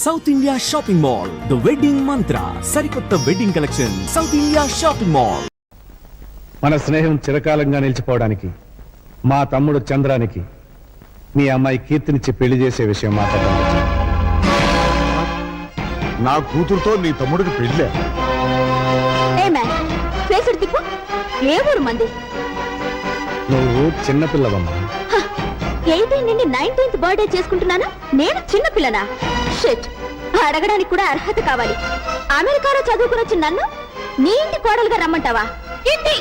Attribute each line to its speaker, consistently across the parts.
Speaker 1: South India shopping mall, the wedding మంత్ర, సరికొత్త wedding collection, south India shopping mall.
Speaker 2: మన స్నేహం చిరకాలంగా నిలిచిపోవడానికి మా తమ్ముడు చంద్రానికి మీ అమ్మాయి కీర్తినిచ్చి పెళ్లి చేసే విషయం మాట్లాడడం.
Speaker 3: నా కూతురుతో నీ తమ్ముడికి పెళ్ళే.
Speaker 4: ఏ ఊరు మంది?
Speaker 2: నువ్వు చిన్నపిల్లవమ్మా.
Speaker 4: 18 నుండి 19th బర్త్డే చేసుకుంటున్నాను, నేను చిన్నపిల్లనా? షిట్, అడగడానికి కూడా అర్హత కావాలి. అమెరికాలో చదువుకుని వచ్చిన నన్ను నీ ఇంటి కోడలుగా రమ్మంటావా? ఏంటి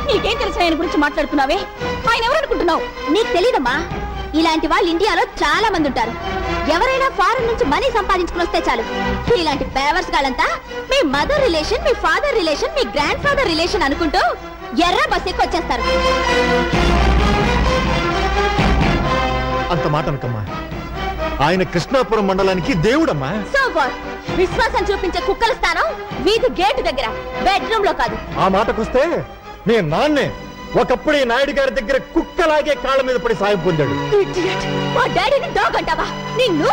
Speaker 4: నీకేం తెలుసు ఆయన గురించి మాట్లాడుతున్నావే? ఆయన ఎవరనుకుంటున్నావు? నీకు తెలీదమ్మా, ఇలాంటి వాళ్ళు ఇండియాలో చాలా మంది ఉంటారు. ఎవరైనా ఫారెన్ నుంచి మనీ సంపాదించుకుని వస్తే చాలు, ఇలాంటి పేవర్స్ గాలంతా మీ మదర్ రిలేషన్, మీ ఫాదర్ రిలేషన్, మీ గ్రాండ్ ఫాదర్ రిలేషన్ అనుకుంటూ ఎర్ర బస్ ఎక్కి వచ్చేస్తారు.
Speaker 3: అంత మాట అనకమ్మా, ఆయన కృష్ణాపురం మండలానికి దేవుడమ్మా.
Speaker 4: So what? విశ్వాసం చూపించే కుక్కల స్థానం వీధి గేటు దగ్గర, బెడ్రూమ్ లో కాదు.
Speaker 3: ఆ మాటకొస్తే మీ నాన్నే ఒకప్పుడు ఈ నాయుడు గారి దగ్గర కుక్కలాగే కాళ్ళ మీద పడి సాయం పొందాడు.
Speaker 4: Idiot! మా డాడీని డాగ్ అంటావా? నిన్ను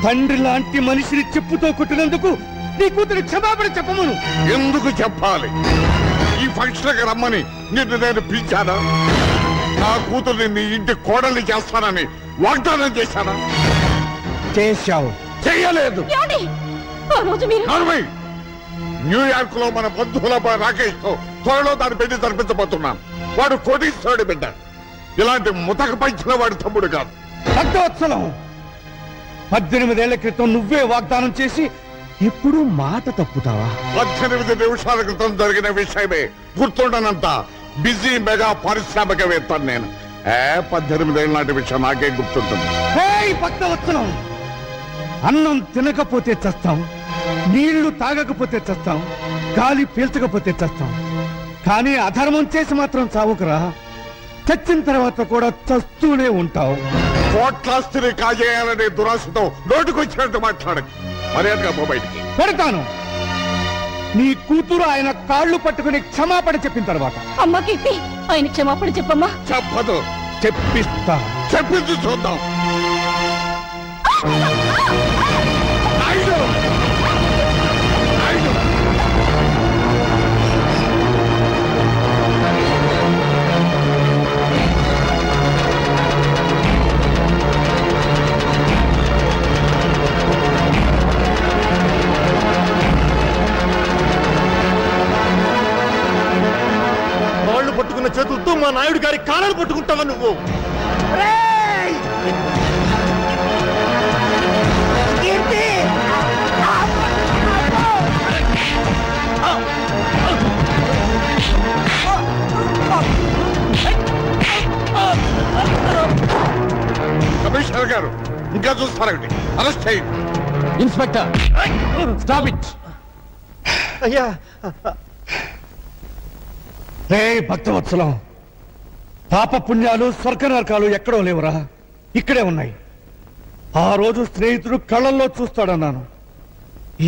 Speaker 2: తండ్రి లాంటి మనిషిని చెప్పుతో కొట్టినందుకు నీ కూతురు క్షమాపణ చెప్పమను.
Speaker 5: ఎందుకు చెప్పాలి? ఈ ఫంక్షన్ కి రమ్మని నిన్ను నేను పిలిచానా? నా కూతుర్ని నీ ఇంటి కోడల్ని చేస్తానని వాగ్దానం చేశానా?
Speaker 2: చేశావు.
Speaker 5: చెయ్యలేదు.
Speaker 4: మీరు
Speaker 5: న్యూయార్క్ లో మన బంధువుల రాకేష్ తో త్వరలో దాని పెళ్లి జరిపించబోతున్నాను. వాడు కోటీశ్వరుడి బిడ్డ, ఇలాంటి ముతక పంచిన వాడి తమ్ముడు కాదు.
Speaker 2: భక్తవత్సలం, 18 ఏళ్ల క్రితం నువ్వే వాగ్దానం చేసి ఎప్పుడు మాట తప్పుతావా?
Speaker 5: 18 నిమిషాల క్రితం జరిగిన విషయమే గుర్తుండనంత బిజీ మెగా పారిశ్రామికవేత్తను నేను. 18 ఏళ్ళ నాటి విషయం నాకే గుర్తుంటుంది.
Speaker 2: భక్తవత్సలం, అన్నం తినకపోతే చస్తాం, నీళ్లు తాగకపోతే చస్తాం, గాలి పీల్చకపోతే చస్తాం, కానీ అధర్మం చేసి మాత్రం చావుకురా. చచ్చిన తర్వాత కూడా చస్తూనే ఉంటావు.
Speaker 5: కోట్లాస్తిని కాజేయాలనే దురాశతో నోటికొచ్చినట్టు మాట్లాడకు. మర్యాదగా పో బయటికి.
Speaker 2: పెడతాను. నీ కూతురు ఆయన కాళ్ళు పట్టుకుని క్షమాపణ చెప్పిన తర్వాత.
Speaker 4: అమ్మ కీర్తి, ఆయన క్షమాపణ చెప్పమ్మా.
Speaker 5: చెప్పదు.
Speaker 2: చెప్పిస్తా.
Speaker 5: చెప్పింది చూద్దాం.
Speaker 3: వాళ్ళు పట్టుకున్న చేతులతో మా నాయుడు గారి కాళ్ళను పట్టుకుంటావా నువ్వు?
Speaker 5: కమిషనర్ గారు, ఇంకా చూస్తారండి. అరెస్ట్ చేయండి.
Speaker 2: Inspector, stop it.
Speaker 3: అయ్యా,
Speaker 2: రే భక్తవత్సలం, పాప పుణ్యాలు స్వర్గ నరకాలు ఎక్కడో లేవురా, ఇక్కడే ఉన్నాయి. ఆ రోజు స్నేహితుడు కళ్ళల్లో చూస్తాడన్నాను,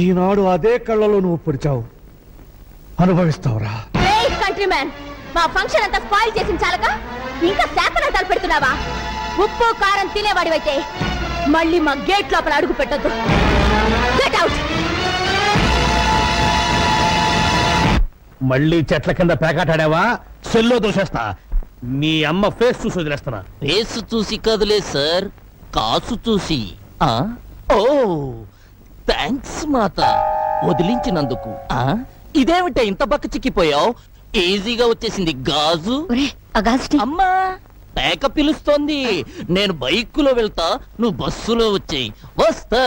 Speaker 2: ఈనాడు అదే కళ్ళలో నువ్వు పొడిచావు. అనుభవిస్తావురా.
Speaker 4: కంట్రీ మ్యాన్, మా ఫంక్షన్ అంతా స్పాయిల్ చేసిన చాలక ఇంకా శాపన తలపెడుతున్నావా? ఉప్పు కారం తినేవాడివైతే మళ్ళీ మా గేట్ లోపల అడుగు పెట్టొద్దు. Get out.
Speaker 6: మళ్ళీ చెట్ల కింద పేకాటాడావా? సెల్లో దోషేస్తా. మీ అమ్మ ఫేస్ చూసి వదిలేస్తున్నా.
Speaker 7: ఫేస్ చూసి కదలే సార్, కాసు చూసి. ఓ థ్యాంక్స్ మాత, వదిలించినందుకు. ఇదేమిటా ఇంత బక్క చిక్కిపోయావు? ఈజీగా వచ్చేసింది గాజు. అమ్మా, పేక పిలుస్తోంది. నేను బైకులో వెళ్తా, నువ్వు బస్సులో వచ్చేయి. వస్తా.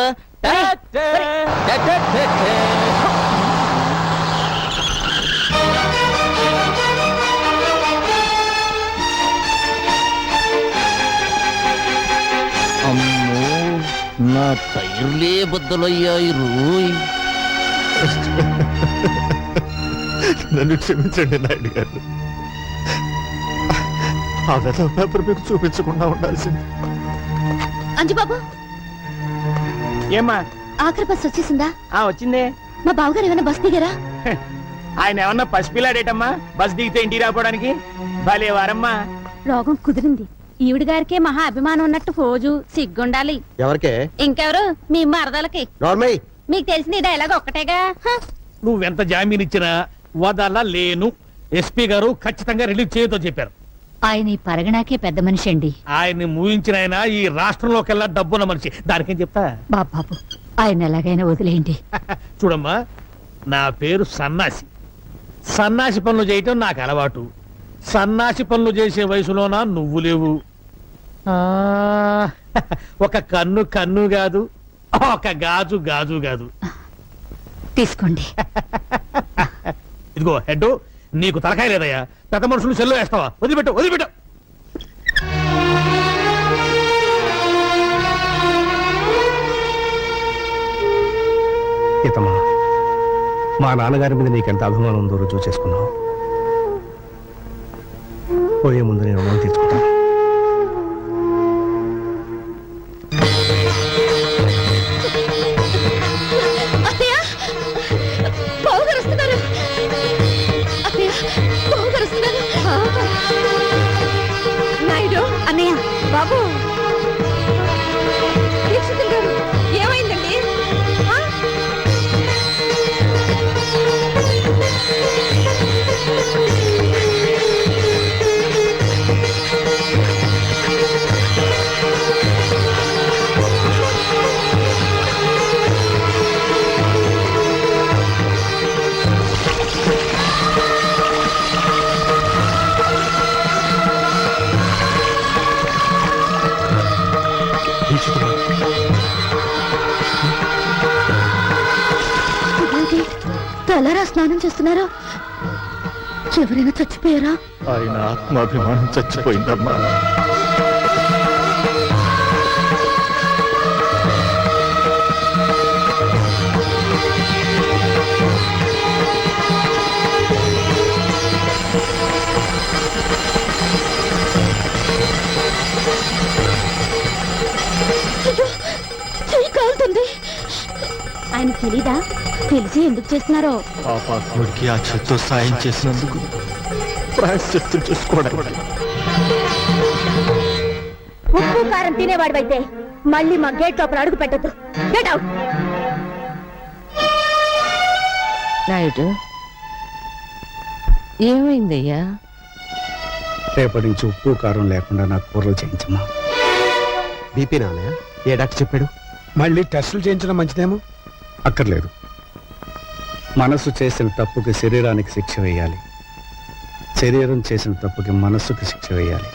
Speaker 7: అమ్మో, నా టైర్లే బద్దలయ్యాయి రోయ్.
Speaker 3: నన్ను క్షమించండి నాయుడు గారు. ఆ వెధవ పేపర్ మీకు చూపించకుండా ఉండాల్సింది.
Speaker 4: అంజుబాబు,
Speaker 6: ఏమ్మా?
Speaker 4: ఆఖరి బస్ వచ్చేసిందా?
Speaker 6: వచ్చిందే.
Speaker 4: మా బావగారు ఏమైనా బస్ దిగారా?
Speaker 6: ఆయన ఏమన్నా పసిపిల్లాడేటమ్మా బస్ దిగితే ఇంటికి రాపోవడానికి? భలే వారమ్మా.
Speaker 4: రోగం కుదిరింది. ఈవిడ గారికే మహా అభిమానం ఉన్నట్టు ఫోజు సిగ్గుండాలి.
Speaker 3: ఎవరికే?
Speaker 4: ఇంకెవరు? మీ మరదలకి.
Speaker 3: నార్మల్.
Speaker 4: మీకు తెలిసిన డైలాగ్ ఒక్కటేగా.
Speaker 6: నువ్వెంత జామీన్ ఇచ్చినా వదలలేను. ఎస్పీ గారు ఖచ్చితంగా రిలీజ్ చేయతో చెప్పారు.
Speaker 8: ఆయన ఈ పరగణాకే పెద్ద మనిషి అండి.
Speaker 6: ఆయన్ని మూయించిన ఆయన ఈ రాష్ట్రంలోకెల్లా డబ్బున్న మనిషి. దానికేం చెప్తా.
Speaker 8: బాబు ఆయన ఎలాగైనా వదిలేయండి.
Speaker 6: చూడమ్మా, నా పేరు సన్నాసి. సన్నాసి పనులు చేయటం నాకు అలవాటు. సన్నాసి పనులు చేసే వయసులోనా నువ్వు లేవు. ఆ, ఒక కన్ను కన్ను కాదు, ఒక గాజు గాజు కాదు.
Speaker 8: తీసుకోండి.
Speaker 6: ఇదిగో హెడ్, నీకు తలకాయ లేదయ్యా. పెద్ద మనుషులు సెల్లో వేస్తావా? వదిలిపెట్టు వదిలిపెట్టు.
Speaker 2: సీతమ్మా, మా నాన్నగారి మీద నీకెంత అభిమానం ఉందో రుజువు చేసుకున్నావు. పోయే ముందు నేను రుణం తీర్చుకుంటాను.
Speaker 4: అత్తయ్య, బావగారు వస్తున్నారు. అత్తయ్య, బావగారు వస్తున్నారు. నాయుడు అన్నయ్య, బాబు దీక్షితులు గారు, ఏమైందండి? తెల్లరా స్నానం చేస్తున్నారు. ఎవరైనా చచ్చిపోయారా?
Speaker 3: ఆయన ఆత్మాభిమానం చచ్చిపోయిందమ్మా.
Speaker 4: చెయ్యి కాలుతుంది. ఆయన తెలీదా? తెలిసి ఎందుకు చేస్తున్నారో.
Speaker 3: పాపాత్ముడికి ఆ చెత్త సాయం చేసినందుకు ప్రాయశ్చిత్తం చేసుకోవడానికి.
Speaker 4: ఉప్పు కారం తినేవాడివైతే మళ్ళీ మా గేట్ లోపల అడుగు పెట్టద్దు. Get out.
Speaker 7: నాయుడు, ఏమైందయ్యా?
Speaker 2: రేపటి నుంచి ఉప్పు కారం లేకుండా నాకు కూరలు చేయించమ్మా.
Speaker 3: బీపీ నాన్నయ్య, ఏ డాక్టర్ చెప్పాడు?
Speaker 2: మళ్ళీ టెస్టులు చేయించడం మంచిదేమో. అక్కర్లేదు. మనసు చేసిన తప్పుకి శరీరానికి శిక్ష వేయాలి, శరీరం చేసిన తప్పుకి మనస్సుకి శిక్ష వేయాలి.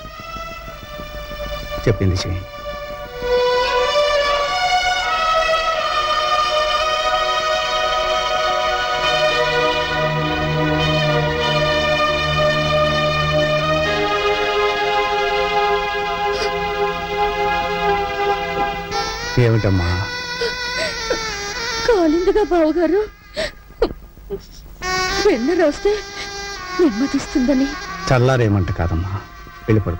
Speaker 2: చెప్పింది చేయండి. ఏమిటమ్మా?
Speaker 4: కాలిందిగా బావగారు. వెన్న రాస్తే నెమ్మదిస్తుందని.
Speaker 2: చల్లారేమంట కాదమ్మా, వెళ్ళిపడు.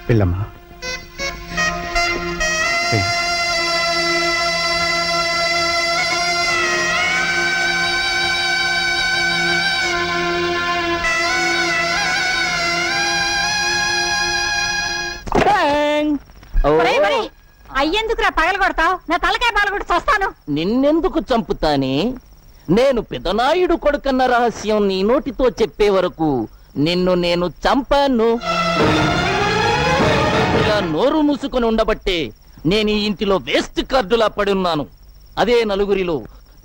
Speaker 2: వెళ్ళమ్మా, వెళ్ళు.
Speaker 8: అయ్యేందుకురా పగల కొడతావు? నా తలకాయ పగల కొట్టి వస్తాను.
Speaker 7: నిన్నెందుకు చంపుతానే? నేను పెదనాయుడు కొడుకన్న రహస్యం నీ నోటితో చెప్పే వరకు నిన్ను నేను చంపాను. ఇలా నోరు మూసుకొని ఉండబట్టే నేను ఈ ఇంటిలో వేస్ట్ కార్డులా పడున్నాను. అదే నలుగురిలో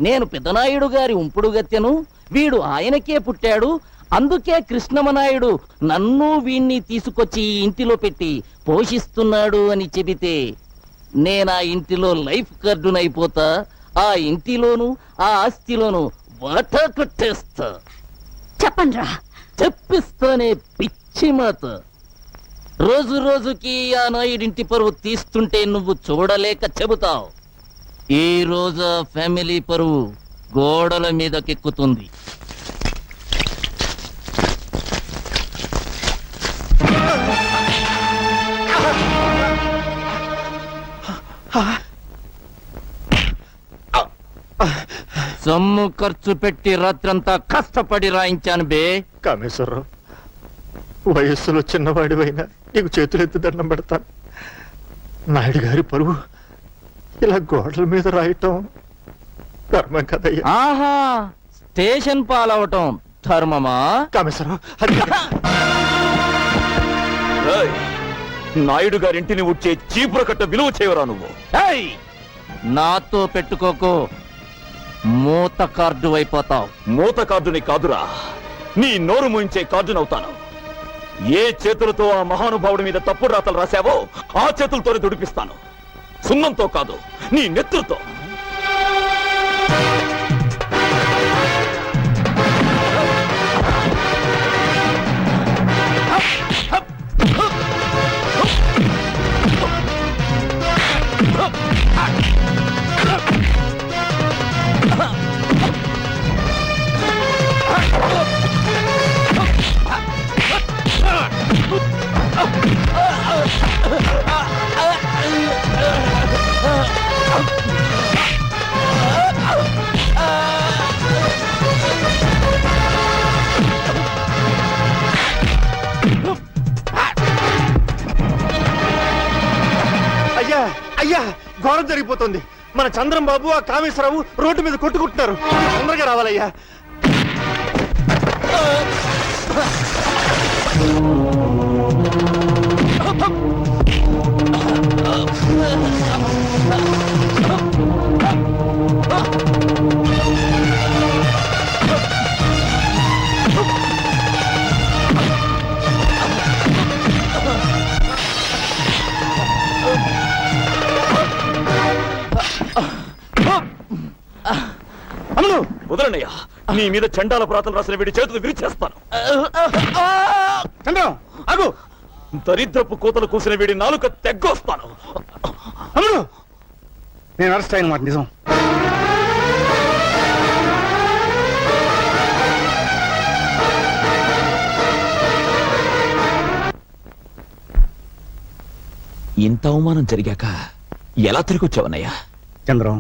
Speaker 7: నేను పెదనాయుడు గారి ఉంపుడు గత్తెను, వీడు ఆయనకే పుట్టాడు, అందుకే కృష్ణమనాయుడు నన్ను వీణ్ణి తీసుకొచ్చి ఈ ఇంటిలో పెట్టి పోషిస్తున్నాడు అని చెబితే నేనా ఇంటిలో లైఫ్ కార్డునైపోతా. ఆ ఇంటిలోను ఆ ఆస్తిలోను వాటా కొట్టేస్తా.
Speaker 4: చెప్పండ్రా.
Speaker 7: చెప్పిస్తానే పిచ్చి మాత. రోజు రోజుకి ఆ నాయుడింటి పరువు తీస్తుంటే నువ్వు చూడలేక చెబుతావు. ఈ రోజు ఫ్యామిలీ పరువు గోడల మీదకెక్కుతుంది. సొమ్ము ఖర్చు పెట్టి రాత్రంతా కష్టపడి రాయించాను బే.
Speaker 3: కామేశ్వరరావు, వయస్సులో చిన్నవాడివైనా నీకు చేతులెత్తి దండం పెడతాను. నాయుడు గారి పరువు ఇలా గోడల మీద రాయటం ధర్మం కదయ్యా.
Speaker 7: ఆహా, స్టేషన్ పాలవటం ధర్మమా?
Speaker 3: కామేశ్వరరావు, అది
Speaker 9: నాయుడు గారింటిని ఉడ్చే చీపుర కట్ట విలువ చేయవరా నువ్వు?
Speaker 7: ఏయ్! నాతో పెట్టుకోకు, మూత కార్డు అయిపోతావు.
Speaker 9: మూత కార్డుని కాదురా, నీ నోరు మూయించే కార్డునవుతాను. ఏ చేతులతో ఆ మహానుభావుడి మీద తప్పుడు రాతలు రాశావో ఆ చేతులతోనే దుడిపిస్తాను. సున్నంతో కాదు, నీ నెత్తులతో.
Speaker 3: అయ్యా అయ్యా, ఘోరం జరిగిపోతుంది. మన చంద్రం బాబు, ఆ కామేశ్వరరావు రోడ్డు మీద కొట్టుకుంటున్నారు. తొందరగా రావాలయ్యా.
Speaker 9: అమ్మను వదలనయ్యా, నీ మీద చండాల ప్రాతలు రాసిన వీడి చేతులు విరిచేస్తాను.
Speaker 2: చంద్రం ఆగు.
Speaker 9: దరిద్రపు కోతలు కూసిన వీడి నాలుక తెగ్గొస్తాను.
Speaker 2: అమ్ముడు, నేను అరెస్ట్ అయిన మాట నిజం.
Speaker 9: ఇంత అవమానం జరిగాక ఎలా తిరిగి వచ్చావన్నయ్యా?
Speaker 2: చంద్రం,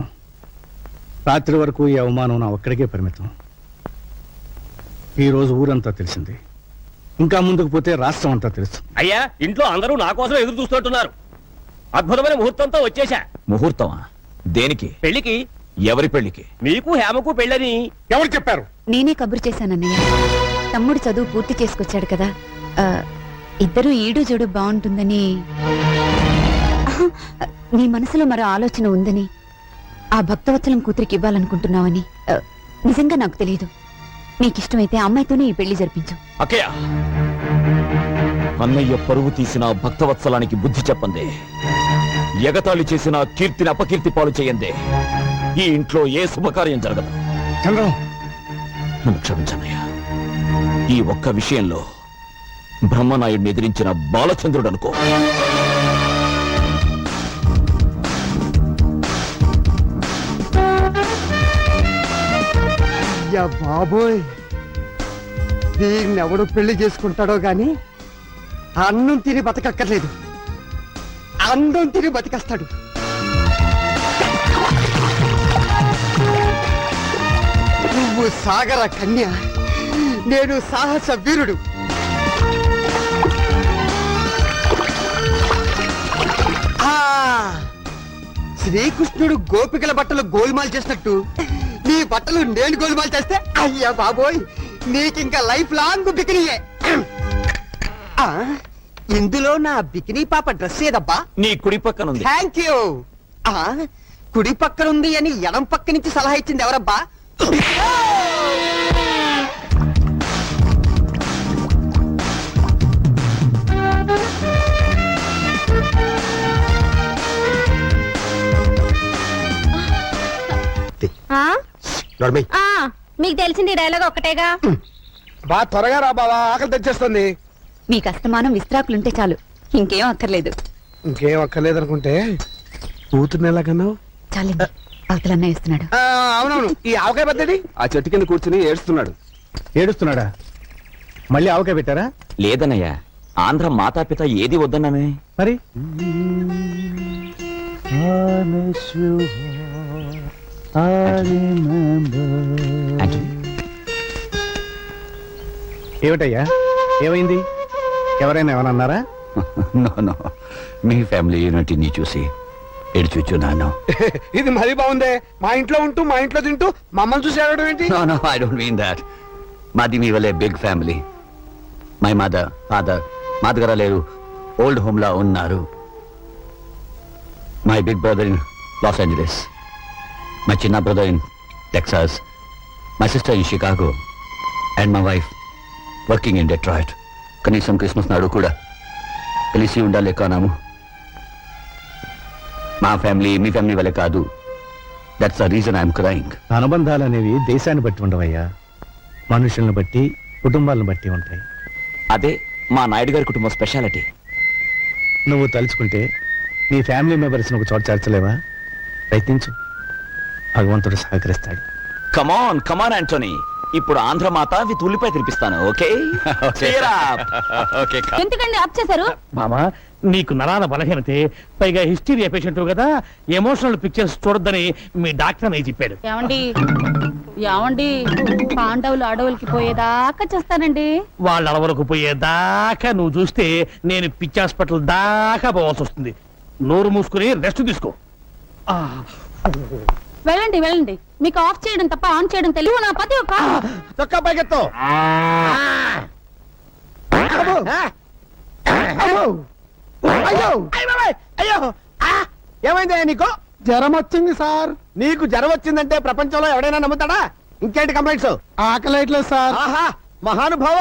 Speaker 2: రాత్రి వరకు ఈ అవమానం నా ఒక్కడికే పరిమితం. ఈ రోజు ఊరంతా తెలిసింది. ఇంకా ముందుకు పోతే రాష్ట్రం అంతా తెలుసు.
Speaker 6: అయ్యా, ఇంట్లో అందరూ నా కోసం ఎదురు చూస్తుంటున్నారు. అద్భుతమైన ముహూర్తంతో వచ్చేశా.
Speaker 9: ముహూర్తమా? దేనికి?
Speaker 6: పెళ్లికి.
Speaker 9: ఎవరి పెళ్లికి?
Speaker 6: మీకు హేమకు పెళ్ళని.
Speaker 2: ఎవరు చెప్పారు?
Speaker 10: నేనే కబురు చేశానన్నయ్య. తమ్ముడు చదువు పూర్తి చేసుకొచ్చాడు కదా, ఇద్దరు ఈడు జోడు బాగుంటుందని. నీ మనసులో మరో ఆలోచన ఉందని, ఆ భక్తవత్సలం కూతురికి ఇవ్వాలనుకుంటున్నావని నిజంగా నాకు తెలియదు. నీకిష్టమైతే అమ్మాయితోనే ఈ పెళ్లి జరిపించు.
Speaker 9: అక్కయ్య, అన్నయ్య పరువు తీసిన భక్తవత్సలానికి బుద్ధి చెప్పందే, ఎగతాళి చేసిన కీర్తిని అపకీర్తి పాలు చేయందే ఈ ఇంట్లో ఏ శుభకార్యం జరగదు.
Speaker 2: చంద్రం,
Speaker 9: నన్ను క్షమించన్నయ్య. ఈ ఒక్క విషయంలో బ్రహ్మనాయుడిని ఎదిరించిన బాలచంద్రుడు అనుకో.
Speaker 11: బాబోయ్, దీన్నెవడు పెళ్లి చేసుకుంటాడో గాని అన్నం తిని బతకక్కర్లేదు, అందం తిని బతికేస్తాడు. నువ్వు సాగర కన్య, నేను సాహస వీరుడు. శ్రీకృష్ణుడు గోపికల బట్టలు గోల్మాల్ చేసినట్టు నీ బట్టలు నేను గోల్మాల్ చేస్తే, అయ్యా బాబోయ్, నీకింకా లైఫ్ లాంగ్ బికినీయే. ఇందులో నా బికినీ పాప డ్రెస్ ఏదబ్బా?
Speaker 9: నీ కుడి పక్కనుంది.
Speaker 11: Thank you. కుడి పక్కనుంది అని ఎడం పక్క నుంచి సలహా ఇచ్చింది ఎవరబ్బా?
Speaker 4: మీకు తెలిసింది డైలాగ్ ఒక్కటేగా.
Speaker 2: బా త్వరగా రా బావా, ఆకలి తెచ్చేస్తుంది.
Speaker 10: మీకు అస్తమానం విస్త్రాకులుంటే చాలు, ఇంకేం అక్కర్లేదు.
Speaker 2: ఇంకేం అక్కర్లేదనుకుంటే కూతుర్ని ఎలాగన్నావు?
Speaker 10: చాలండి, అవతలన్న ఇస్తున్నాడు.
Speaker 2: అవునవును, ఈ ఆవకాయ పద్ధతి ఆ చెట్టు కింద కూర్చుని ఏడుస్తున్నాడు. ఏడుస్తున్నాడా? మళ్ళీ ఆవకాయ పెట్టారా?
Speaker 9: లేదన్నయ్య, ఆంధ్ర మాతాపిత ఏది వద్దన్నానే.
Speaker 2: మరి ఏమిటయ్యా ఏమైంది? ఎవరైనా ఏమైనా అన్నారా?
Speaker 9: నో మీ ఫ్యామిలీ యూనిటీని చూసి ఎడుచున్నాను.
Speaker 11: ఇది మరీ బాగుందే. మా ఇంట్లో ఉంటూ మా ఇంట్లో తింటూ మమ్మల్ని చూసి ఏడవడం ఏంటి?
Speaker 9: No I don't mean that. మాది మీ వల్లే big family. My mother father మా దగ్గర లేరు, ఓల్డ్ హోమ్ లా ఉన్నారు. My big brother in Los Angeles, my చిన్న brother in Texas, my sister in Chicago and my wife working in Detroit. కనీసం క్రిస్మస్ నాడు కూడా కలిసి ఉండలేకనాము. మా ఫ్యామిలీ మీ ఫ్యామిలీ వల్లే కాదు. That's the reason I'm crying.
Speaker 2: అనుబంధాలు అనేవి దేశాన్ని బట్టి ఉండవయ్యా, మనుషులను బట్టి కుటుంబాలను బట్టి ఉంటాయి.
Speaker 9: అదే మా నాయుడు గారి కుటుంబం స్పెషాలిటీ.
Speaker 2: నువ్వు తలుచుకుంటే నీ ఫ్యామిలీ మెంబర్స్ ఒక చోట చేర్చలేవా? ప్రయత్నించు, భగవంతుడు సహకరిస్తాడు.
Speaker 9: కమాన్ యాంటోనీ, ఇప్పుడు ఆంధ్రమాత విత్ ఉల్లిపాయ తినిపిస్తాను. ఓకే
Speaker 4: ఎందుకండి ఆప్ చేశారు?
Speaker 6: మామా నీకు నరాల బలహీనతే, పైగా హిస్టీరియా పేషెంట్ కదా, ఎమోషనల్ పిక్చర్స్ చూడొద్దని మీ డాక్టర్ అని చెప్పాడు.
Speaker 4: ఏమండి పాండవులు అడవులకి పోయేదాకా చేస్తానండి.
Speaker 6: వాళ్ళ అడవులకు పోయేదాకా నువ్వు చూస్తే నేను పిచ్చి హాస్పిటల్ దాకా పోవాల్సి వస్తుంది. నోరు మూసుకుని రెస్ట్ తీసుకో.
Speaker 4: వెళ్ళండి వెళ్ళండి, మీకు ఆఫ్ చేయడం తప్ప ఆన్ చేయడం తెలియదు. నా పతి ఒక
Speaker 3: చొక్కా పైకెత్తు. అయ్యో ఏమైందా నీకు?
Speaker 11: జ్వరం వచ్చింది సార్.
Speaker 3: నీకు జ్వరం వచ్చిందంటే ప్రపంచంలో ఎవడైనా నమ్ముతాడా? ఇంకేంటి కంప్లైంట్స్?
Speaker 11: ఆకలేట్లేదు సార్.
Speaker 3: ఆహా, మహానుభావ,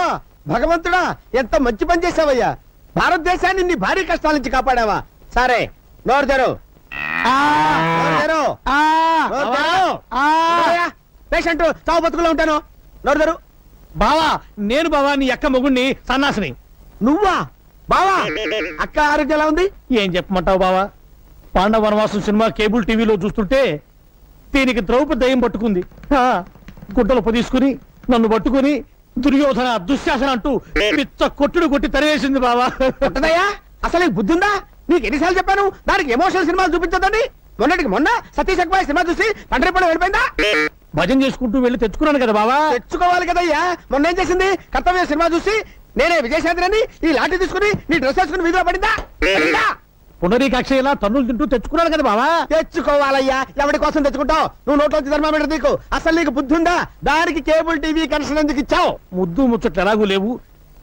Speaker 3: భగవంతుడా, ఎంత మంచి పని చేసావయ్యా. భారతదేశాన్ని నీ భారీ కష్టాల నుంచి కాపాడావా. సరే, నోరు తెరు. పేషెంట్ చావు బతుకులో ఉంటాను. నోరు తెరు.
Speaker 6: బావా నేను బావా నీ అక్క మొగుణ్ణి సన్నాసిని.
Speaker 3: నువ్వా బావా? అక్క ఆరోగ్యం ఎలా ఉంది?
Speaker 6: ఏం చెప్పమంటావు బావా, పాండవ వనవాసం సినిమా కేబుల్ టీవీలో చూస్తుంటే దీనికి ద్రౌపది దయ్యం పట్టుకుంది. గుడ్డలు పొదీసుకుని నన్ను పట్టుకుని దుర్యోధన దుశ్శాసన అంటూ పిచ్చ కొట్టుడు కొట్టి తరివేసింది బావా.
Speaker 3: ఉంటదయ్యా, అసలు నీకు బుద్ధి ఉందా? నీకు ఎన్నిసార్లు చెప్పాను దానికి ఎమోషనల్ సినిమాలు చూపించొద్దని? మొన్నటికి మొన్న సతీష్ అక్బాయ్ సినిమా చూసి పంటరిపడ వెళ్ళిపోయిందా?
Speaker 6: భజన చేసుకుంటూ వెళ్ళి తెచ్చుకున్నాను కదా బావా.
Speaker 3: తెచ్చుకోవాలి కదయ్యా. మొన్న ఏం చేసింది? కర్తవ్య సినిమా చూసి నేనే విజయశాంతిని ఈ లాఠీ తీసుకుని నీ డ్రెస్ వేసుకుని వీధిలో పడిందా?
Speaker 6: పునరీకాక్ష ఇలా తన్నులు తింటూ తెచ్చుకున్నాను కదా బావా.
Speaker 3: తెచ్చుకోవాలయ్యా. ఎవరి కోసం తెచ్చుకుంటావు? నువ్వు నోట్లోంచి థర్మామీటర్ నీకు అసలు నీకు బుద్ధి ఉందా? దానికి కేబుల్ టీవీ కనెక్షన్ ఎందుకు ఇచ్చావు?
Speaker 6: ముద్దు ముచ్చట్లు ఎలాగూ లేవు,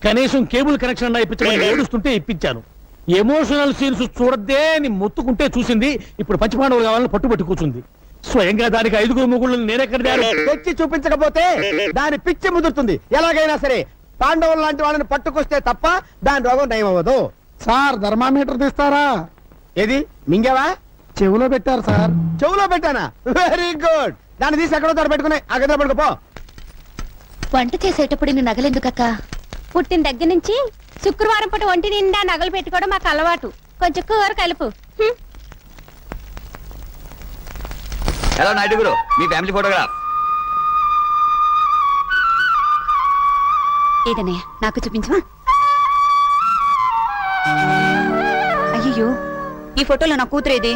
Speaker 6: కనీసం కేబుల్ కనెక్షన్ అన్నా ఇప్పించమని ఏడుస్తుంటే ఇప్పించాను. ఎమోషనల్ సీన్స్ చూడద్దే అని మొత్తుకుంటే చూసింది. ఇప్పుడు పంచపాండవులు కావాలని పట్టుబట్టి కూర్చుంది. స్వయంగా దానికి 5 మొగుళ్ళు నేనెక్కడ
Speaker 3: తెచ్చి చూపించకపోతే దాని పిచ్చి ముదురుతుంది. ఎలాగైనా సరే పాండవులు లాంటి వాళ్ళని పట్టుకొస్తే తప్ప దాని రోగం నయం అవ్వదు.
Speaker 11: సార్ థర్మామీటర్ తీస్తారా?
Speaker 3: ఏది మింగేవా?
Speaker 11: చెవులో పెట్టారు సార్.
Speaker 3: చెవులో పెట్టానా? Very good. దాన్ని తీసి ఎక్కడో తోట పెట్టుకుని ఆ గదిలో పడుకోపో.
Speaker 4: వంట చేసేటప్పుడు ఇన్ని నగలెందుకక్క? పుట్టిన దగ్గర నుంచి శుక్రవారం పూట ఒంటి నిండా నగలు పెట్టుకోవడం మాకు అలవాటు. కొంచెం కూర కలుపు.
Speaker 9: హలో నాయుడు గారు, మీ ఫ్యామిలీ ఫోటోగ్రాఫ్.
Speaker 10: ఏదనే నాకు చూపించవా? అయ్యో, ఈ ఫోటోలో నా కూతురేది?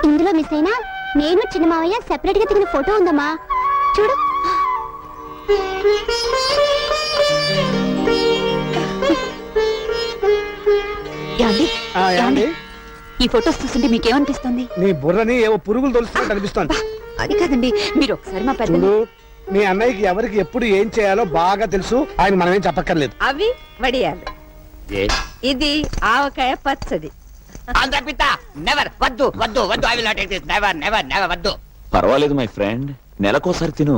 Speaker 4: ఇందులో మిస్ అయినా నేను చిన్న మావయ్య సెపరేట్ గా దిగిన ఫోటో ఉందమ్మా, చూడు.
Speaker 10: ఏమండి? ఈ ఫోటోస్ చూస్తుంటే మీకేమనిపిస్తుంది?
Speaker 11: నీ బుర్రని ఏవో పురుగులు తొలుస్తున్నట్టు అనిపిస్తోంది.
Speaker 10: అది కాదండి, మీరు ఒకసారి మా పెద్ద
Speaker 11: చూడు, మీ అన్నయ్యకి ఎవరికి ఎప్పుడు ఏం చేయాలో బాగా తెలుసు. ఆయన మనమేం చెప్పక్కర్లేదు.
Speaker 8: అవి వడియాలు, ఇది ఆవకాయ పచ్చడి.
Speaker 9: పర్వాలేదు మై ఫ్రెండ్, నెలకోసారి తిను.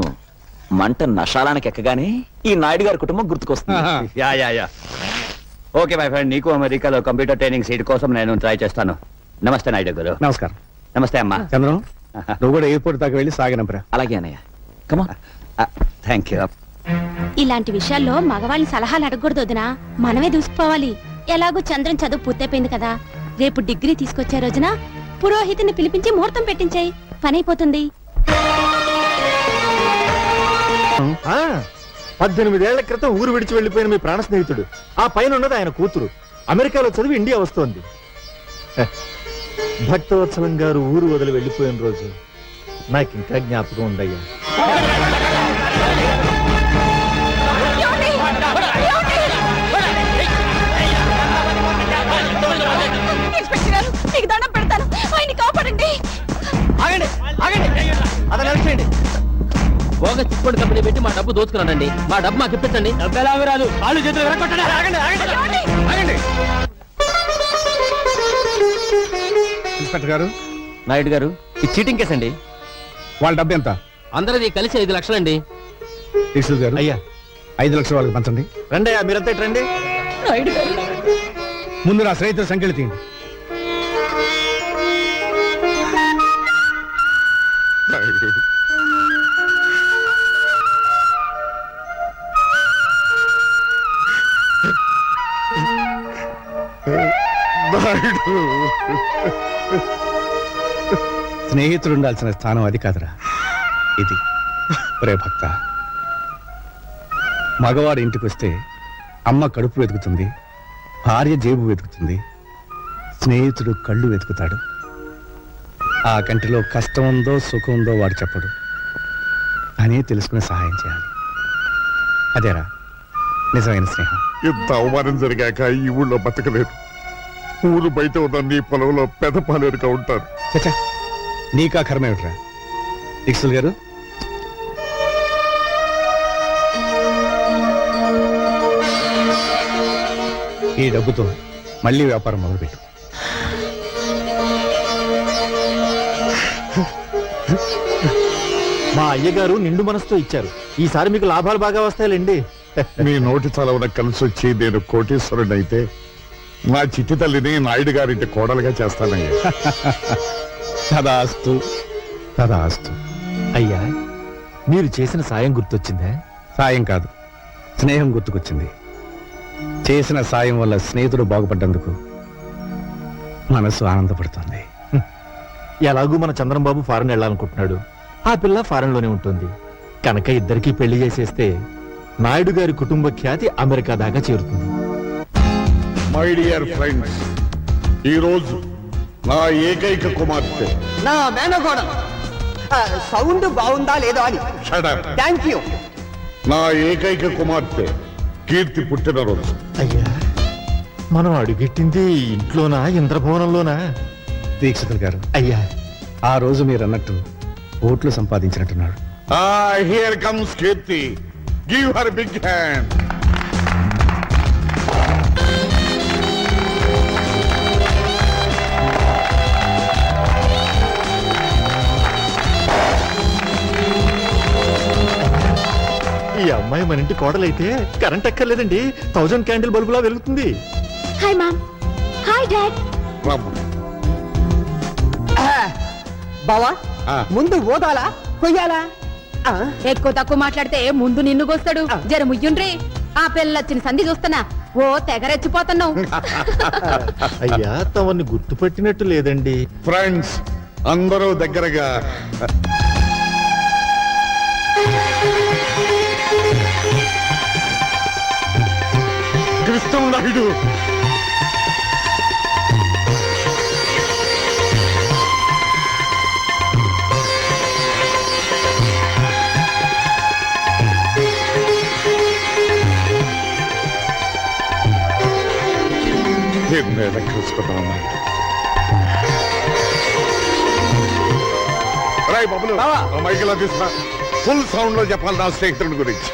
Speaker 9: మంట నషాలానికి ఎక్కగానే ఈ నాయుడు గారి కుటుంబం గుర్తుకొస్తుంది. యా ఓకే మై ఫ్రెండ్, నీకు అమెరికాలో కంప్యూటర్ ట్రైనింగ్ సీట్ కోసం నేను ట్రై చేస్తాను. నమస్తే నాయుడు గారు.
Speaker 2: నమస్కారం.
Speaker 9: నమస్తే అమ్మా.
Speaker 2: చంద్రం, నువ్వు కూడా ఎయిర్పోర్ట్ దాకా వెళ్ళి సాగినంపరా.
Speaker 9: అలాగే అన్నయ్య. కమా. Thank you.
Speaker 4: ఇలాంటి విషయాల్లో మగవాళ్ళని సలహాలు అడగకూడదు వదినా, మనమే దూసుకుపోవాలి. ఎలాగో చంద్రన్ చదువు పూర్తయిపోయింది కదా, రేపు డిగ్రీ తీసుకొచ్చే రోజున పురోహితుని పిలిపించి ముహూర్తం పెట్టించాయి, పని అయిపోతుంది.
Speaker 3: 18 ఏళ్ల క్రితం ఊరు విడిచి వెళ్లిపోయిన మీ ప్రాణ స్నేహితుడు, ఆ పైన ఉన్నది ఆయన కూతురు, అమెరికాలో చదివి ఇండియా వస్తోంది. భక్తవత్సలం గారు ఊరు వదిలి వెళ్లిపోయిన రోజు
Speaker 6: నాకు ఇంకా జ్ఞాపకం ఉందయ్యా.
Speaker 8: ఇన్స్పెక్టర్ గారు మీకు దండం పెడతాను, ఆయన్ని కాపాడండి.
Speaker 7: ఆగండి ఆగండి, అతను అరెస్ట్ బోగ చిక్కుడు కంపెనీ పెట్టి మా డబ్బు దోచుకున్నానండి. మా డబ్బు మాకు ఇప్పించండి. డబ్బు ఎలా రాదు, కాళ్ళు చేతులు విరగొట్టండి. ఆగండి ఆగండి ఆగండి.
Speaker 2: ఇన్స్పెక్టర్ గారు,
Speaker 7: నాయుడు గారు, ఇది చీటింగ్ కేసు అండి.
Speaker 2: వాళ్ళ డబ్బు ఎంత?
Speaker 7: అందరిది కలిసి 5 లక్షలండి.
Speaker 2: తీసులు గారు,
Speaker 6: అయ్యా
Speaker 2: 5 లక్షలు వాళ్ళకి పంచండి.
Speaker 6: రండి అయ్యా, మీరంతా ఇటు రండి.
Speaker 8: నాయుడు గారు,
Speaker 2: ముందు నా స్నేహితుల సంఖ్యలు తీయండి.
Speaker 5: నాయుడు, నాయుడు,
Speaker 2: స్నేహితుడు ఉండాల్సిన స్థానం అది కాదురా, ఇది. ఒరే భక్త, మగవాడు ఇంటికి వస్తే అమ్మ కడుపు వెతుకుతుంది, భార్య జేబు వెతుకుతుంది, స్నేహితుడు కళ్ళు వెతుకుతాడు. ఆ కంటిలో కష్టం ఉందో సుఖం ఉందో వాడు చెప్పడు, అనే తెలుసుకుని సహాయం చేయాలి. అదేరా నిజమైన స్నేహం.
Speaker 5: ఇంత అవమానం జరిగాక ఈ ఊళ్ళో బతకలేదు. ఊరు బయట ఉన్న నీ పొలంలో పెదపాలేరుగా ఉంటారు.
Speaker 2: చచ్చా, నీకా కర్మేమిట్రా. ఇక్సుల్ గారు, ఈ డబ్బుతో మళ్ళీ వ్యాపారం మొదలుపెట్టు.
Speaker 6: మా అయ్యగారు నిండు మనసుతో ఇచ్చారు. ఈసారి మీకు లాభాలు బాగా వస్తాయిలేండి.
Speaker 5: నీ నోటి చలవన కలిసి వచ్చి నేను కోటీశ్వరుడు అయితే నా చిట్టి తల్లిని నాయుడు గారింటి కోడలుగా చేస్తానయ్యా.
Speaker 2: తదాస్తు తదాస్తు.
Speaker 6: అయ్యా, మీరు చేసిన సాయం గుర్తొచ్చిందా?
Speaker 2: సాయం కాదు, స్నేహం గుర్తుకొచ్చింది. చేసిన సాయం వల్ల స్నేహితుడు బాగుపడ్డందుకు మనసు ఆనందపడుతుంది.
Speaker 6: ఎలాగూ మన చంద్రంబాబు ఫారెన్ వెళ్ళాలనుకుంటున్నాడు. ఆ పిల్ల ఫారెన్ లోనే ఉంటుంది కనుక ఇద్దరికి పెళ్లి చేసేస్తే నాయుడు గారి కుటుంబ ఖ్యాతి అమెరికా దాకా చేరుతుంది.
Speaker 5: మై డియర్ ఫ్రెండ్స్, ఈ రోజు నా ఏకైక కుమార్తె,
Speaker 11: నా మేనగోడ సౌండ్ బాగుందా లేదో అని.
Speaker 5: Shut up.
Speaker 11: Thank you.
Speaker 5: నా ఏకైక కుమార్తె కీర్తి పుట్టినరోజు.
Speaker 6: అయ్యా, మనం అడుగెట్టింది ఇంట్లోనా ఇంద్రభవనంలోనా?
Speaker 2: దీక్షితులు గారు,
Speaker 6: అయ్యా,
Speaker 2: ఆ రోజు మీరు అన్నట్టు ఓట్లు సంపాదించినట్టున్నాడు.
Speaker 5: Here comes Keerthi, give her big hand.
Speaker 6: ఈ అమ్మాయి మన ఇంటి కోడలైతే కరెంట్ ఎక్కర్లేదండి, 1000 క్యాండిల్ బల్బులా వెలుగుతుంది.
Speaker 4: Hi mom. Hi dad.
Speaker 11: బావా,
Speaker 5: ఆ.
Speaker 11: ముందు ఓదాలా కొయ్యాలా?
Speaker 8: ఎక్కువ తక్కువ మాట్లాడితే ముందు నిన్ను కోస్తాడు. జర ముయ్యుండ్రి. ఆ పిల్లొచ్చిన సంధి చూస్తున్నా ఓ తెగరెచ్చిపోతున్నావు.
Speaker 6: అయ్యా, తమని గుర్తుపట్టినట్టు లేదండి.
Speaker 5: ఫ్రెండ్స్ అందరూ దగ్గరగా కృష్ణ నాయుడు, ఎన్నేళ్ళ కలుసుకున్నాం నాయుడు. రాయ్ బాబులు, మైకిలా తీసుకురా. ఫుల్ సౌండ్ లో చెప్పాలి నా స్నేహితుడి గురించి.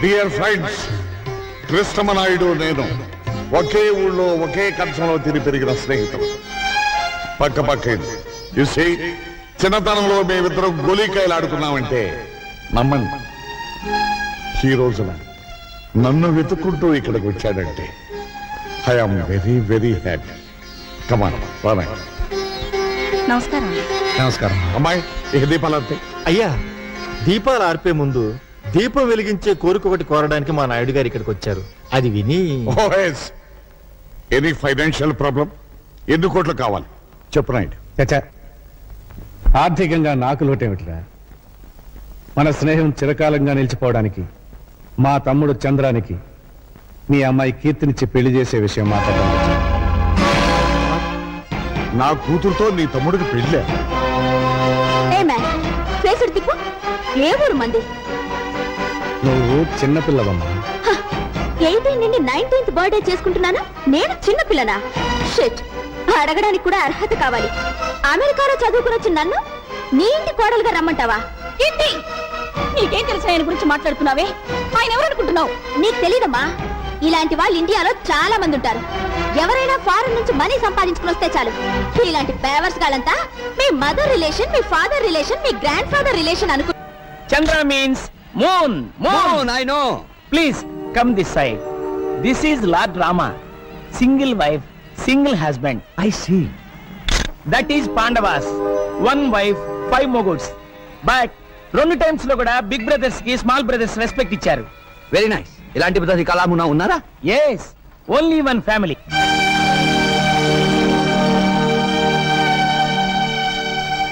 Speaker 5: డియర్ ఫ్రెండ్స్, కృష్ణమనాయుడు నేను ఒకే ఊళ్ళో ఒకే కంచంలో తిని పెరిగిన స్నేహితుడు. పక్క పక్కేది చూసి చిన్నతనంలో మేమిద్దరం గోలీకాయలు ఆడుకున్నామంటే నమ్మండి. ఈ రోజున నన్ను వెతుక్కుంటూ ఇక్కడికి వచ్చాడంటే ఐఎమ్ వెరీ వెరీ హ్యాపీ. కమాన్ రానా.
Speaker 8: నమస్కారం.
Speaker 2: నమస్కారం.
Speaker 5: అమ్మాయి, ఇక దీపాలు అంతే.
Speaker 6: అయ్యా, దీపాలు ఆర్పే ముందు దీపం వెలిగించే కోరిక ఒకటి కోరడానికి మా నాయుడు గారు ఇక్కడికి వచ్చారు. అది విని
Speaker 5: ఎనీ ఫైనాన్షియల్ ప్రాబ్లం? ఎన్ని కోట్లు కావాలి చెప్పు నాయుడు.
Speaker 2: చచ్చా, ఆర్థికంగా నాకు లోటేమిటిరా. మన స్నేహం చిరకాలంగా నిలిచిపోవడానికి మా తమ్ముడు చంద్రానికి మీ అమ్మాయి కీర్తినిచ్చి పెళ్లి చేసే విషయం మాట్లాడడం.
Speaker 5: నా కూతురుతో నీ తమ్ముడికి పెళ్ళే?
Speaker 4: తిప్పు ఏ ఊరు మంది
Speaker 2: నువ్వు చిన్నపిల్లవమ్మా.
Speaker 4: 18 నుండి 19th బర్త్డే చేసుకుంటున్నాను నేను చిన్న పిల్లనా షిట్ అడగడానికి కూడా అర్హత కావాలి అమెరికాలో చదువుకుని వచ్చిన నన్ను నీ ఇంటి కోడలుగా రమ్మంటావా ఏంటి నీకేం తెలుసు ఆయన గురించి మాట్లాడుతున్నావే ఆయన ఎవరనుకుంటున్నావు నీకు తెలీదమ్మా ఇలాంటి వాళ్ళు ఇండియాలో చాలా మంది ఉంటారు ఎవరైనా ఫారెన్ నుంచి మనీ సంపాదించుకుని వస్తే చాలు ఇలాంటి పేవర్స్ గాలంతా మీ మదర్ రిలేషన్ మీ ఫాదర్ రిలేషన్ మీ గ్రాండ్ ఫాదర్ రిలేషన్ అనుకు
Speaker 7: Chandra means moon moon
Speaker 11: I know
Speaker 7: please come this side this is lord Rama single wife single husband
Speaker 11: I see
Speaker 7: that is Pandavas 1 wife 5 మొగుడ్స్ బట్ 2 టైమ్స్ లో కూడా big brothers కి small brothers respect ఇచ్చారు
Speaker 11: very nice. ఇలాంటి పద్ధతి కళామున్నా ఉన్నారా?
Speaker 7: Yes only 1 family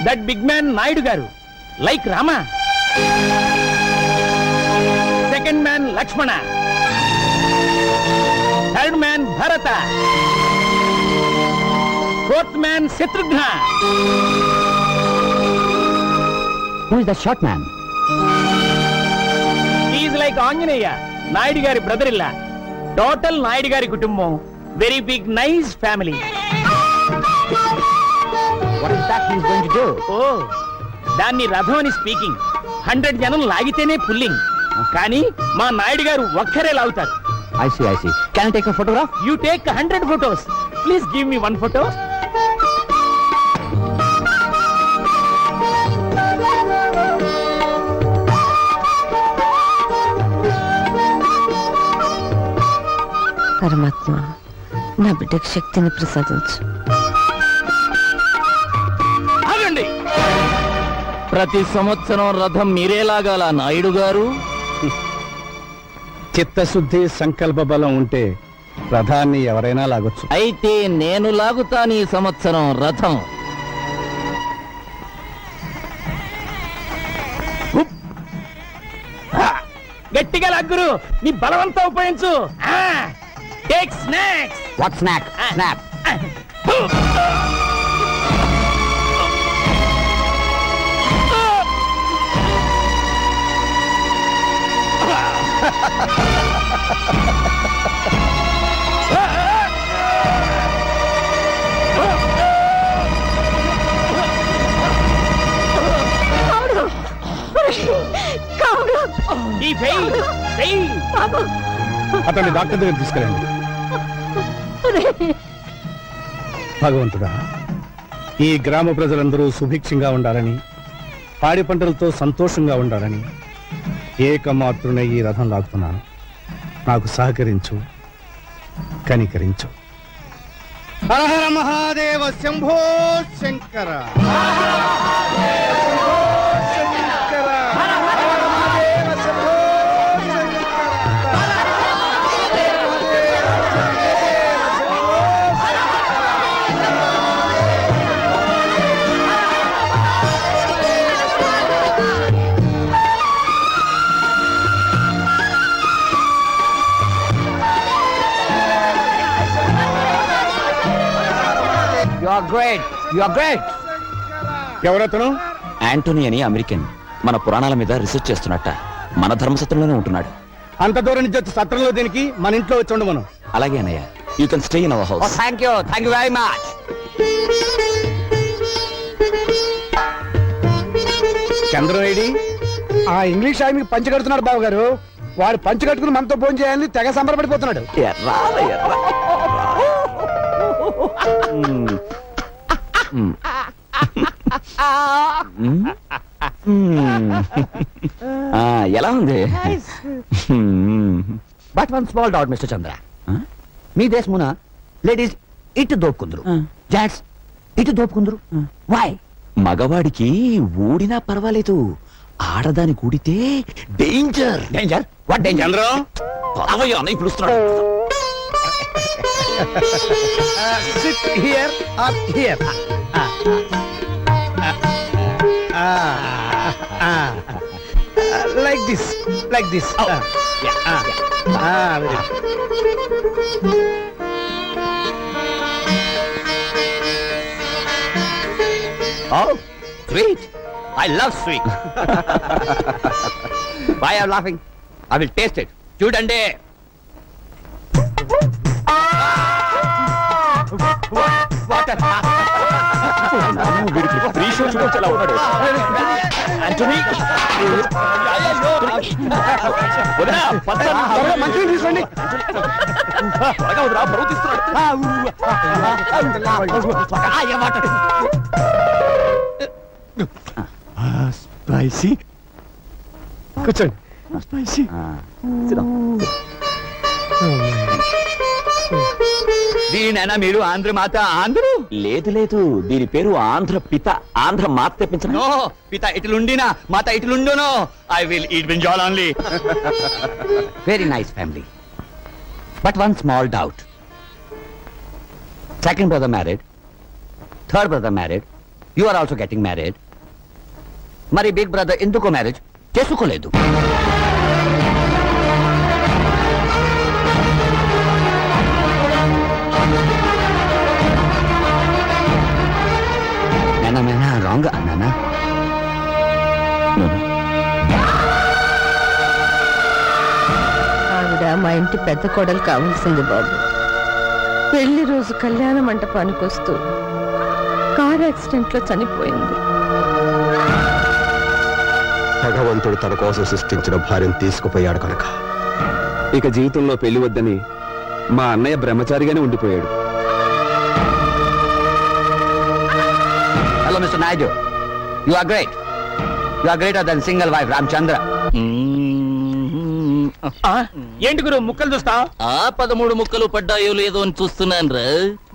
Speaker 7: that big man Naidu గారు like Rama second man Lakshmana third man Bharata fourth man Shatrughna
Speaker 11: who is the short man?
Speaker 7: Is like Anjaneya Naidu గారి బ్రదర్ ఇల్లా టోటల్ నాయుడు గారి కుటుంబం very big nice family
Speaker 11: what is that he is going to do?
Speaker 7: ఓ దాన్ని రథం అని speaking 100 జనం లాగితేనే పుల్లింగ్ కానీ మా నాయుడు గారు ఒక్కరే లాగుతారు
Speaker 11: I see can I take a photograph?
Speaker 7: You take 100 photos please give me 1 photo
Speaker 10: పరమాత్మ నా బిడ్డకు శక్తిని ప్రసాదించు.
Speaker 7: ఆగండి ప్రతి సంవత్సరం రథం మీరే లాగాల నాయుడు గారు
Speaker 2: చిత్తశుద్ధి సంకల్ప బలం ఉంటే రథాన్ని ఎవరైనా లాగొచ్చు.
Speaker 7: అయితే నేను లాగుతాను ఈ సంవత్సరం రథం హుప్. ఆ, గట్టిగా లాగురు నీ బలవంతం ఉపయోగించు take snacks
Speaker 11: what snack? Snap.
Speaker 7: ఈ ఫెయిల్ ఫెయిల్
Speaker 2: అతన్ని డాక్టర్ దగ్గర తీసుకెళ్ళండి. భగవంతుడా ఈ గ్రామ ప్రజలందరూ సుభిక్షంగా ఉండాలని పాడి పంటలతో సంతోషంగా ఉండాలని ఏకమాత్రునే ఈ రథం లాగుతున్నాను. నాకు సహకరించు, కనికరించు. Hara Hara Mahadeva Shambho Shankara.
Speaker 11: You are great, you are great.
Speaker 2: ఎవరతను?
Speaker 9: యాంటోనీ అని అమెరికన్ మన పురాణాల మీద రీసెర్చ్ చేస్తున్నట్ట మన ధర్మసత్రంలోనే ఉంటున్నాడు.
Speaker 2: అంత దూరం నుంచి వచ్చి సత్రంలో దీనికి మన ఇంట్లో వచ్చి ఉండమను.
Speaker 9: అలాగే అన్నయ్య you can stay in our
Speaker 11: oh
Speaker 9: house.
Speaker 11: Thank you very much.
Speaker 2: చంద్రవేడి ఆ ఇంగ్లీష్ ఆయనకి పంచి కడుతున్నాడు బాబు గారు. వాడు పంచి కట్టుకుని మనతో ఫోన్ చేయాలని తెగ సంబరపడిపోతున్నాడు.
Speaker 9: ఎలా ఉంది?
Speaker 11: But one small doubt mister Chandra. మీ దేశమున లేడీస్ ఇటు దోపుకుందరు, జెంట్స్ ఇటు దోపుకుందరు. వై?
Speaker 9: మగవాడికి ఊడినా పర్వాలేదు, ఆడదాని కూడితే danger.
Speaker 11: Danger? What danger?
Speaker 2: Chandram
Speaker 9: అవయ్యా అన్నయ్య పిలుస్తున్నాడు.
Speaker 2: Sit here or here. Like this, like this.
Speaker 11: Oh, sweet. I love sweet why are laughing I will taste it చూడండి
Speaker 9: ఫ్రీ షో చూడొచ్చు ఎలా ఉన్నాడు యాంటనీ వదినా, పచ్చడి త్వరగా మంచినీళ్ళు తీసుకోండి. త్వరగా వదినా, బరువు తీస్తున్నాడు.
Speaker 3: స్పైసీ కూర్చోండి స్పైసీ
Speaker 11: దీనైనా మీరు ఆంధ్ర మాత ఆంధ్రు
Speaker 9: లేదు లేదు, దీని పేరు ఆంధ్ర పిత. ఆంధ్ర మాత తెప్పించిన
Speaker 11: నో పిత ఇట్లుండినా మాత ఇట్లుండునో I will eat brinjal only very nice family but one small doubt second brother married third brother married you are also getting married మరి బిగ్ బ్రదర్ ఎందుకో మ్యారేజ్ చేసుకోలేదు నేనా రాంగ్ అన్నానా
Speaker 8: ఆవిడ మా ఇంటి పెద్ద కోడలు కావాల్సింది బాబు. పెళ్లి రోజు కళ్యాణ మంటపానికి వస్తూ కార్ యాక్సిడెంట్ లో చనిపోయింది.
Speaker 2: భగవంతుడు తన కోసం సృష్టించిన భార్యను తీసుకుపోయాడు కనుక ఇక జీవితంలో పెళ్లి వద్దని మా అన్నయ్య బ్రహ్మచారిగానే ఉండిపోయాడు.
Speaker 11: Hello mister Naidu you are great you are greater then single wife Ramachandra
Speaker 6: ఏంటి గురు ముక్కలు చూస్తా?
Speaker 7: ఆ 13 ముక్కలు పడ్డాయో లేదో అని చూస్తున్నాను రా.